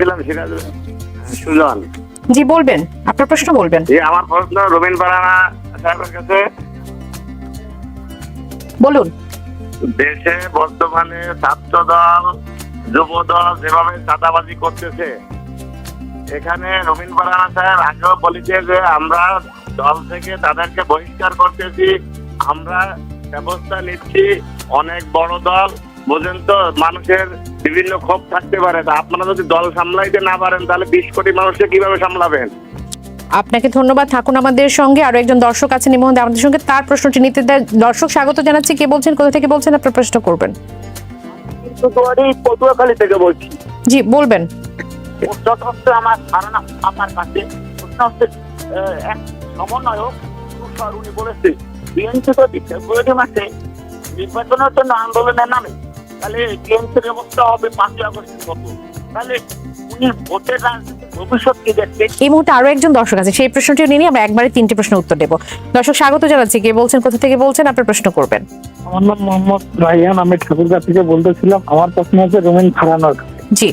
বলছিলাম সিরাজুল সুজন। জি বলবেন, আপনার প্রশ্ন বলবেন। আমার প্রশ্ন রবীন বারানা সাহেবের কাছে। বলুন। দেশে বর্তমানে ছাত্র দল যুব দল যেভাবে চাঁদাবাজি করতেছে, এখানে রবীন বারানা সাহেব আগেও বলেছে যে আমরা দল থেকে তাদেরকে বহিষ্কার করতেছি, আমরা ব্যবস্থা নিচ্ছি। অনেক বড় দল, বুঝেন তো, মানুষের বিভিন্ন ক্ষোভ থাকতে পারে। তা আপনারা যদি দল সামলাইতে না পারেন তাহলে 20 কোটি মানুষকে কিভাবে সামলাবেন? আপনাকে ধন্যবাদ। থাকুন আমাদের সঙ্গে। আরো একজন দর্শক আছেন এই মুহূর্তে আমাদের সঙ্গে, তার প্রশ্নটি নিতে দেয়। দর্শক স্বাগত জানাচ্ছি। কে বলছেন, কোথা থেকে বলছেন, আপনার প্রশ্ন করবেন। পটুয়াখালী থেকে বলছি। জি বলবেন। আমার ধারণা আপনার কাছে প্রশ্ন হচ্ছে, এক সমন্বয়ক তুষার উনি বলেছে বিএনপি যদি ফেব্রুয়ারি মাসে নির্বাচনের জন্য আন্দোলনের নামে, তাহলে বিএনপির অবস্থা হবে 5ই আগস্টের মতো। তাহলে উনি ভোটের রাজনীতির ভবিষ্যৎ কি দেখতে? এই মুহূর্তে আরো একজন দর্শক আছে, সেই প্রশ্নটিও নিয়ে আমরা একবারে 3টি প্রশ্ন উত্তর দেব। দর্শক স্বাগত জানাচ্ছি। কে বলছেন, কোথা থেকে বলছেন, আপনার প্রশ্ন করবেন। আমার নাম মোহাম্মদ রাইহান, আমি ঠাকুরগাঁ থেকে বলতেছিলাম। আমার প্রশ্ন হচ্ছে রবীন ফারানার। জি।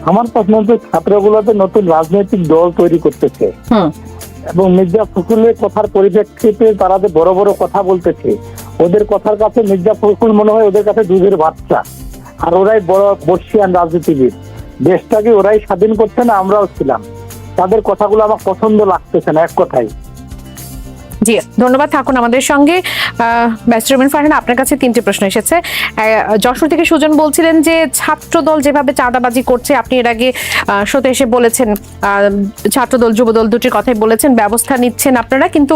আমার প্রশ্ন হচ্ছে ছাত্রগুলোতে নতুন রাজনৈতিক দল তৈরি করতেছে এবং মির্জা ফখরুলের কথার পরিপ্রেক্ষিতে তারা যে বড় বড় কথা বলতেছে, ওদের কথার কাছে মির্জা ফখরুল মনে হয় ওদের কাছে দুধের বাচ্চা, আর ওরাই বড় বর্ষিয়ান রাজনীতিবিদ। দেশটাকে ওরাই স্বাধীন করছে না, আমরাও ছিলাম। তাদের কথাগুলো আমার পছন্দ লাগতেছে না, এক কথাই। জি ধন্যবাদ। থাকুন আমাদের সঙ্গে। ব্যারিস্টার রবীন ফারহান, আপনার কাছে 3টি প্রশ্ন এসেছে। যশোর থেকে সুজন বলছিলেন যে ছাত্র দল যেভাবে চাঁদাবাজি করছে, আপনি এর আগে শোতে এসে বলেছেন ছাত্র দল যুব দল দুটির কথাই বলেছেন, ব্যবস্থা নিচ্ছেন আপনারা, কিন্তু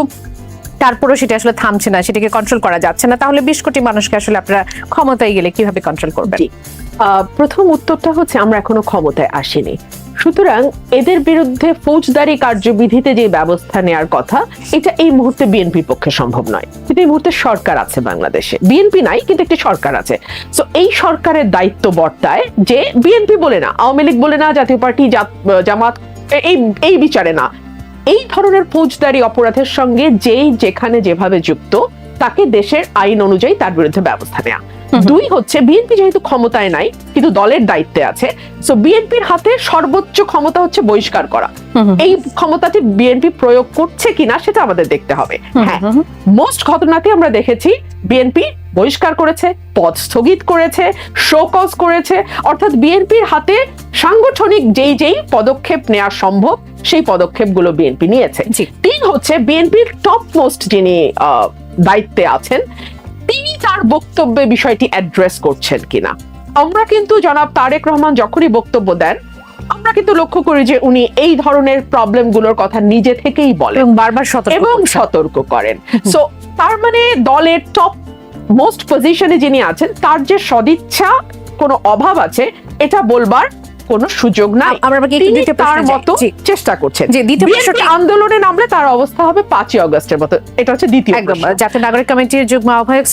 তারপরেও সেটা আসলে থামছে না, সেটাকে কন্ট্রোল করা যাচ্ছে না। তাহলে 20 কোটি মানুষকে আসলে আপনারা ক্ষমতায় গেলে কিভাবে কন্ট্রোল করবেন? প্রথম উত্তরটা হচ্ছে আমরা এখনো ক্ষমতায় আসিনি, সুতরাং এদের বিরুদ্ধে ফৌজদারি কার্যবিধিতে যে ব্যবস্থা নেওয়ার কথা, এটা এই মুহূর্তে বিএনপির পক্ষে সম্ভব নয়। কিন্তু এই মুহূর্তে সরকার আছে বাংলাদেশে, বিএনপি নাই কিন্তু একটি সরকার আছে। তো এই সরকারের দায়িত্ব বর্তায় যে বিএনপি বলে না, আওয়ামী লীগ বলে না, জাতীয় পার্টি, জামাত এই বিচারে না, এই ধরনের ফৌজদারি অপরাধের সঙ্গে যেই যেখানে যেভাবে যুক্ত তাকে দেশের আইন অনুযায়ী তার বিরুদ্ধে ব্যবস্থা নেওয়া। 2 হচ্ছে বিএনপি যেহেতু ক্ষমতায় নাই কিন্তু দলের দায়িত্বে আছে, সো বিএনপির হাতে সর্বোচ্চ ক্ষমতা হচ্ছে বহিষ্কার করা। এই ক্ষমতাটি বিএনপি প্রয়োগ করছে কিনা সেটা আমাদের দেখতে হবে। হ্যাঁ, মোস্ট ঘটনাতে আমরা দেখেছি বিএনপি বহিষ্কার করেছে, পদ স্থগিত করেছে, শোকজ করেছে, অর্থাৎ বিএনপির হাতে সাংগঠনিক যেই পদক্ষেপ নেওয়া সম্ভব সেই পদক্ষেপগুলো বিএনপি নিয়েছে। 3 হচ্ছে বিএনপির টপ মোস্ট যিনি দায়িত্বে আছেন, তিনি তার বক্তব্যে বিষয়টি অ্যাড্রেস করছেন কিনা। আমরা কিন্তু জনাব তারেক রহমান যখনই বক্তব্য দেন, আমরা কিন্তু লক্ষ্য করি যে উনি এই ধরনের প্রবলেমগুলোর কথা নিজে থেকেই বলেন এবং বারবার সতর্ক করেন। সো তার মানে দলের টপ মোস্ট পজিশনে যিনি আছেন তার যে সদিচ্ছা কোনো অভাব আছে এটা বলবার কোনো সুযোগ নাই। তিনি তার মতো চেষ্টা করছেন। বিএনপি আন্দোলনে নামলে তার অবস্থা হবে 5ই আগস্টের মতো। এটা হচ্ছে দ্বিতীয়। একদম। জাতীয় নাগরিক কমিটির যুগ্ম আহ্বায়ক